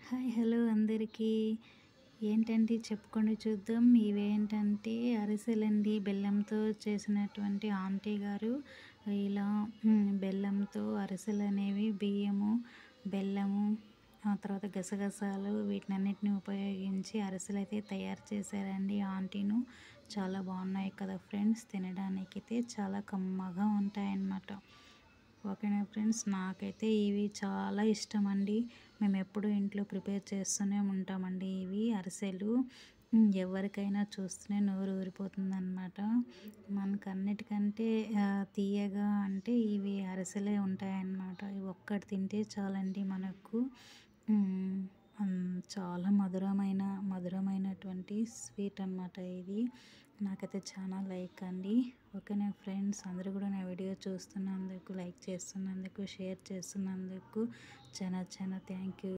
Hi hello అందరికీ. ఏంటంటే చెప్పుకొని చూద్దాం. ఇవేంటంటే అరిసెలండి. బెల్లంతో చేసినటువంటి ఆంటీ గారు ఇలా బెల్లంతో అరిసెలనేవి బియ్యము, బెల్లము, ఆ తర్వాత గసగసాలు వీటినన్నిటిని ఉపయోగించి అరిసెలైతే తయారు చేశారండి ఆంటీను. చాలా బాగున్నాయి కదా ఫ్రెండ్స్. తినడానికైతే చాలా కమ్మగా ఉంటాయన్నమాట. ఓకేనా ఫ్రెండ్స్, నాకైతే ఇవి చాలా ఇష్టమండి. మేము ఎప్పుడూ ఇంట్లో ప్రిపేర్ చేస్తూనే ఉంటామండి ఇవి అరిసెలు. ఎవరికైనా చూస్తూనే నోరు ఊరిపోతుందన్నమాట. మనకన్నిటికంటే తీయగా అంటే ఇవి అరిసెలే ఉంటాయన్నమాట. ఇవి ఒక్కటి తింటే చాలండి మనకు. చాలా మధురమైనటువంటి స్వీట్ అనమాట ఇది. నాకైతే చాలా లైక్ అండి. ఓకేనా ఫ్రెండ్స్, అందరూ కూడా నా వీడియో చూస్తున్నందుకు, లైక్ చేస్తున్నందుకు, షేర్ చేస్తున్నందుకు చాలా థ్యాంక్ యూ.